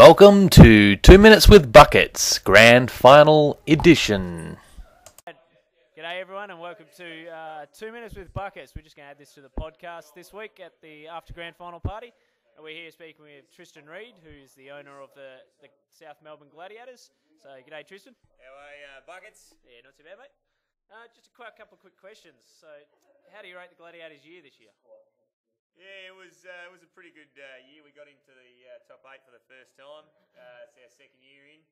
Welcome to 2 Minutes with Buckets, Grand Final Edition. G'day everyone and welcome to 2 Minutes with Buckets. We're just going to add this to the podcast this week at the after Grand Final party. And we're here speaking with Tristan Reid, who's the owner of the South Melbourne Gladiators. So g'day Tristan. How are you, Buckets? Yeah, not too bad mate. Just a couple of quick questions. So how do you rate the Gladiators' year this year? Yeah, it was a pretty good year. We got into the top 8 for the first time. It's our second year in.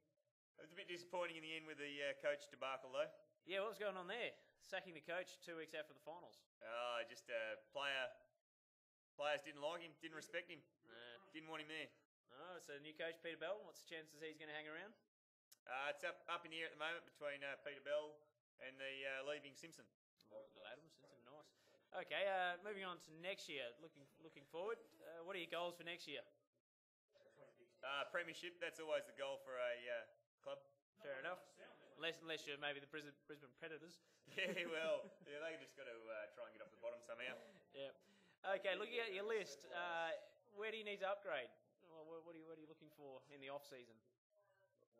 It was a bit disappointing in the end with the coach debacle though. Yeah, what was going on there? Sacking the coach 2 weeks after the finals. Just players didn't like him, didn't respect him, didn't want him there. Oh, so new coach Peter Bell, what's the chances he's going to hang around? It's up in the air at the moment between Peter Bell and the leaving Simpson. Adams, nice. Okay, moving on to next year. Looking forward, what are your goals for next year? Premiership, that's always the goal for a club. Fair enough. Unless you're maybe the Brisbane Predators. Yeah, well, yeah, they just got to try and get off the bottom somehow. Yeah. Okay, looking at your list, where do you need to upgrade? What are you looking for in the off season?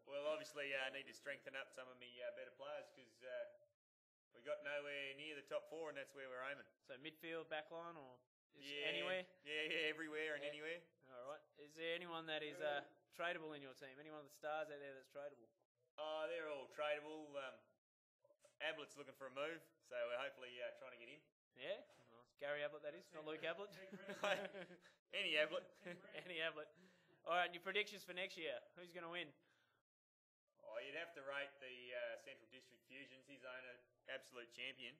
Well, obviously, I need to strengthen up some of my better players because we got nowhere near the top 4, and that's where we're aiming. So midfield, backline, or anywhere? Yeah, everywhere and anywhere. All right. Is there anyone that is tradable in your team? Anyone of the stars out there that's tradable? They're all tradable. Ablett's looking for a move, so we're hopefully trying to get him. Yeah? Nice. Gary Ablett, that is, not Luke Ablett. Any Ablett. Any Ablett. All right, and your predictions for next year? Who's going to win? Oh, you'd have to rate the Central District Fusions, his owner, absolute champion.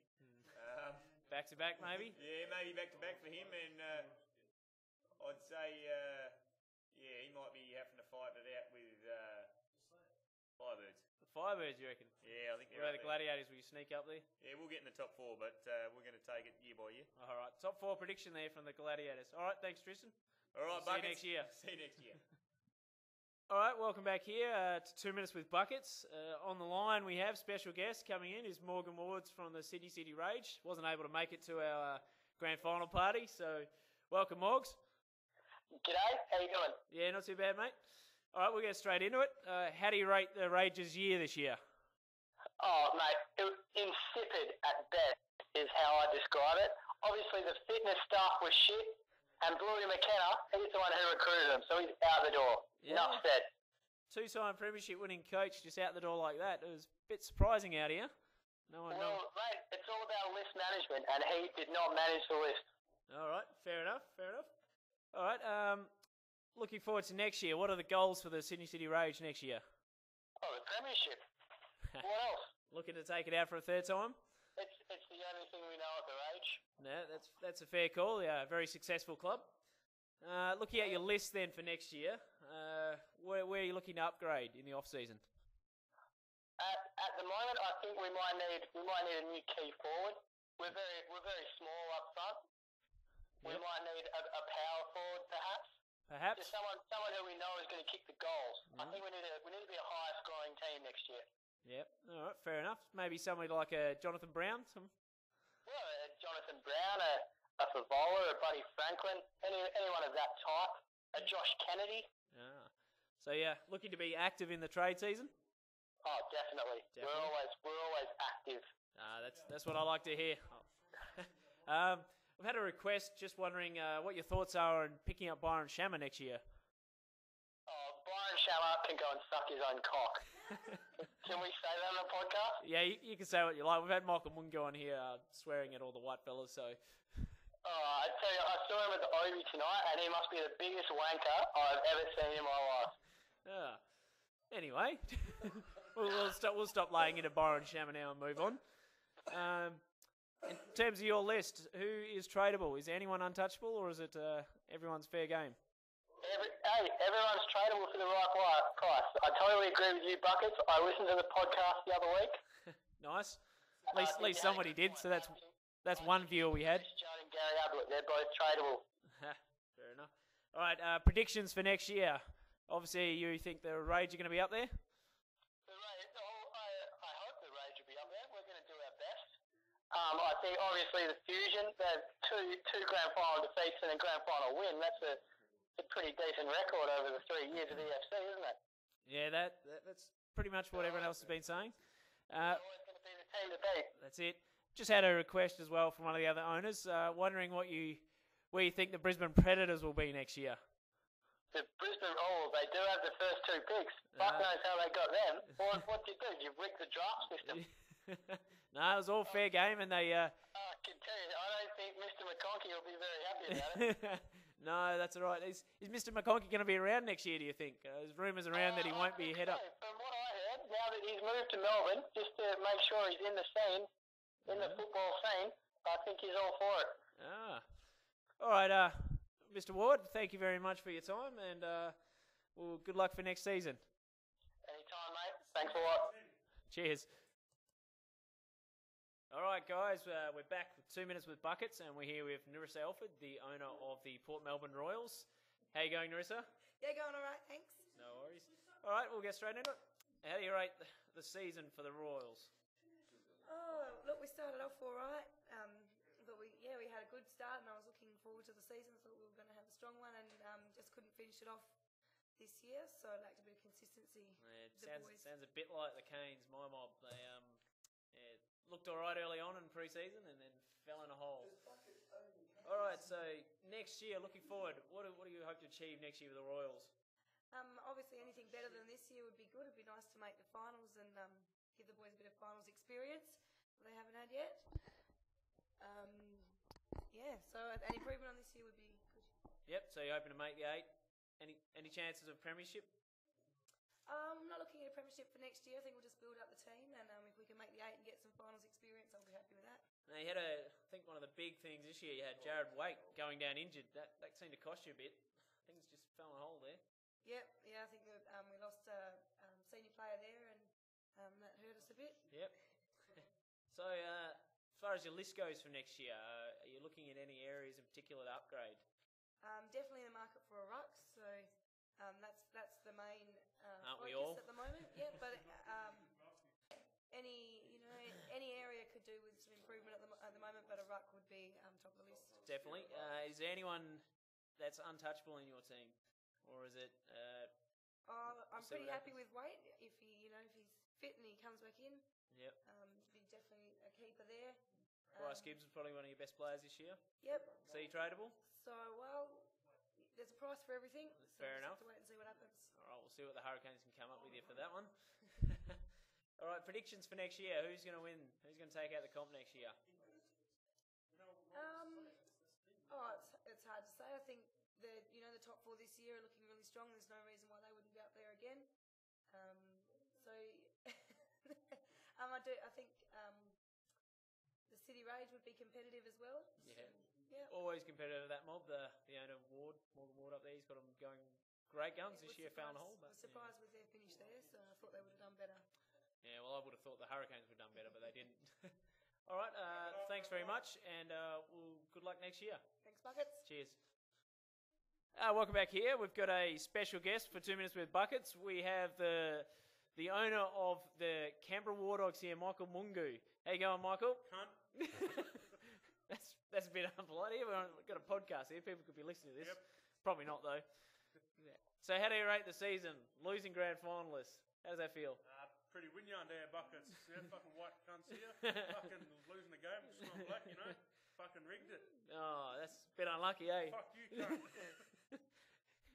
Back-to-back, maybe? Yeah, maybe back-to-back for him, and I'd say, he might be having to fight it out with Firebirds. The Firebirds, you reckon? Yeah, I think they're Where are the Gladiators? Will you sneak up there? Yeah, we'll get in the top 4, but we're going to take it year by year. All right, top 4 prediction there from the Gladiators. All right, thanks, Tristan. All right, See you next year. See you next year. All right, welcome back here to 2 Minutes with Buckets. On the line, we have special guest coming in is Morgan Woods from the Sydney City Rage. Wasn't able to make it to our grand final party, so welcome, Morgs. G'day, how you doing? Yeah, not too bad, mate. All right, we'll get straight into it. How do you rate the Rage's year this year? Oh, mate, insipid at best is how I describe it. Obviously, the fitness staff was shit, and Bluey McKenna, he's the one who recruited him, so he's out the door. Yeah. Enough said. 2-time premiership winning coach just out the door like that. It was a bit surprising out here. Well, mate, it's all about list management, and he did not manage the list. All right, fair enough. All right, looking forward to next year. What are the goals for the Sydney City Rage next year? Oh, the premiership. What else? Looking to take it out for a third time? It's the only thing we know at the Rage. No, that's a fair call. Yeah, very successful club. Looking at your list then for next year, where are you looking to upgrade in the off season? At the moment, I think we might need a new key forward. We're very small up front. We might need a power forward, perhaps. Perhaps. Just someone who we know is going to kick the goals. I think we need to be a higher scoring team next year. Yep. All right. Fair enough. Maybe somebody like a Jonathan Brown. Well, Jonathan Brown, a Favola, a Buddy Franklin, anyone of that type. A Josh Kennedy. So yeah, looking to be active in the trade season. Oh, definitely. We're always active. That's what I like to hear. We've had a request, just wondering what your thoughts are on picking up Byron Shammer next year. Oh, Byron Shammer can go and suck his own cock. Can we say that on the podcast? Yeah, you can say what you like. We've had Michael Mungo on here swearing at all the white fellas, so... I tell you, I saw him at the Obi tonight, and he must be the biggest wanker I've ever seen in my life. Anyway, we'll stop laying into Byron Shammer now and move on. In terms of your list, who is tradable? Is anyone untouchable, or is it everyone's fair game? Everyone's tradable for the right price. I totally agree with you, Buckets. I listened to the podcast the other week. Nice. At least somebody did, so that's one viewer we had. Judd and Gary Ablett, they're both tradable. Fair enough. All right, predictions for next year. Obviously, you think the Rage are going to be up there? I hope the Rage will be up there. We're going to do our best. I think obviously the Fusion, two grand final defeats and a grand final win. That's a pretty decent record over the 3 years of EFC, isn't it? Yeah, that's pretty much what everyone else has been saying. They're always going to be the team to beat. That's it. Just had a request as well from one of the other owners, wondering where you think the Brisbane Predators will be next year. The Brisbane, they do have the first 2 picks. Fuck knows how they got them. What did you do? You rigged the draft system. No, it was all fair game, and they. I can tell you, I don't think Mr. McConkey will be very happy about it. No, that's all right. Is Mr. McConkey going to be around next year, do you think? There's rumours around that he won't be head up. From what I heard, now that he's moved to Melbourne, just to make sure he's in the scene, in the football scene, I think he's all for it. All right, Mr. Ward, thank you very much for your time, and well, good luck for next season. Anytime, mate. Thanks a lot. Cheers. All right, guys, we're back with 2 minutes with Buckets, and we're here with Narissa Elford, the owner of the Port Melbourne Royals. How you going, Narissa? Yeah, going all right, thanks. No worries. All right, we'll get straight into it. How do you rate the season for the Royals? Oh, look, we started off all right. But we had a good start, and I was looking forward to the season. Thought we were going to have a strong one, and just couldn't finish it off this year. So I'd like a bit of consistency. Yeah, it sounds a bit like the Canes, my mob. They looked all right early on in pre-season, and then fell in a hole. All right, so next year, looking forward, what do you hope to achieve next year with the Royals? Obviously, anything better than this year would be good. It'd be nice to make the finals and give the boys a bit of finals experience that they haven't had yet. So an improvement on this year would be good. Yep, so you're hoping to make the 8. Any chances of premiership? I'm not looking at a premiership for next year. I think we'll just build up the team, and if we can make the 8 and get some finals experience, I'll be happy with that. Now, you had I think one of the big things this year, you had Jared Waite going down injured. That seemed to cost you a bit. Things just fell in a hole there. Yep, yeah, I think that we lost a senior player there, and that hurt us a bit. Yep. So, as far as your list goes for next year, are you looking at any areas in particular to upgrade? Definitely in the market for a ruck, so that's the main Aren't we focus all? at the moment. Yeah, but any area could do with some improvement at the moment, but a ruck would be top of the list. Definitely. Is there anyone that's untouchable in your team, or is it? I'm see pretty what happy with Wade if he's fit and he comes back in. Yep. Be definitely a keeper there. Bryce Gibbs is probably one of your best players this year. Yep. So you tradable? So there's a price for everything. So Fair we'll enough. just have to wait and see what happens. All right, we'll see what the Hurricanes can come up with you for that one. All right, predictions for next year. Who's going to win? Who's going to take out the comp next year? It's hard to say. I think the top 4 this year are looking really strong. There's no reason why they wouldn't be up there again. I think the City Rage would be competitive as well. Yeah. Yeah. Always competitive, that mob. The owner Ward, Morgan Ward up there, he's got them going great guns this year. Found a hole. I was surprised with their finish there, so I thought they would have done better. Yeah, well, I would have thought the Hurricanes would have done better, but they didn't. All right, thanks very much, and good luck next year. Thanks, Buckets. Cheers. Welcome back here. We've got a special guest for 2 minutes with Buckets. We have the owner of the Canberra War Dogs here, Michael Mungu. How you going, Michael? Cunt. That's a bit unpolite here. We've got a podcast here. People could be listening to this. Yep. Probably not, though. So how do you rate the season? Losing grand finalists. How does that feel? Pretty winyan there, Buckets. Yeah, fucking white cunts here. Fucking losing the game. It's not black, Fucking rigged it. Oh, that's a bit unlucky, eh? Fuck you, cunt.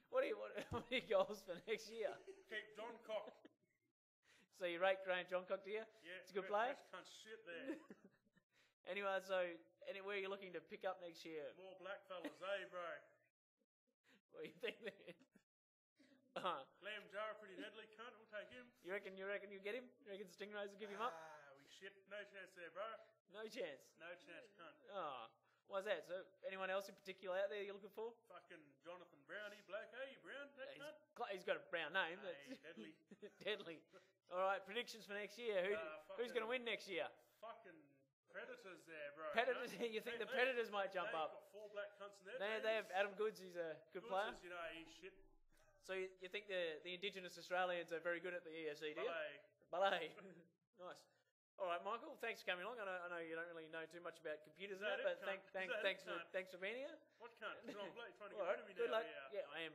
What are your goals for next year? Keep John Cock. So you rate Grant Johncock, do you? Yeah, It's a good player? Cunt shit there. Anyway, so anywhere you're looking to pick up next year? More black fellas, eh, bro? What do you think there? Liam Jarrah, pretty deadly cunt. We'll take him. You reckon you get him? You reckon Stingrays will give him up? We shit. No chance there, bro. No chance. No chance, cunt. Oh, why's that? So anyone else in particular out there you're looking for? Fucking Jonathan Brownie, black. Hey, Brown, that cunt. He's got a brown name. Hey, deadly. Deadly. All right, predictions for next year. Who's going to win next year? Fucking Predators there, bro. Predators. You think the Predators might jump up? They've got 4 black cunts in there. They have Adam Goods. He's a good player. He's shit. So you think the Indigenous Australians are very good at the EFC, do you? Ballet. Ballet. Nice. All right, Michael. Thanks for coming along. I know you don't really know too much about computers, Is that but it, cunt? thanks Is that it, cunt? for being here. What cunt? So I'm bloody trying to All get right, rid of me good now. luck. Yeah. Yeah, I am.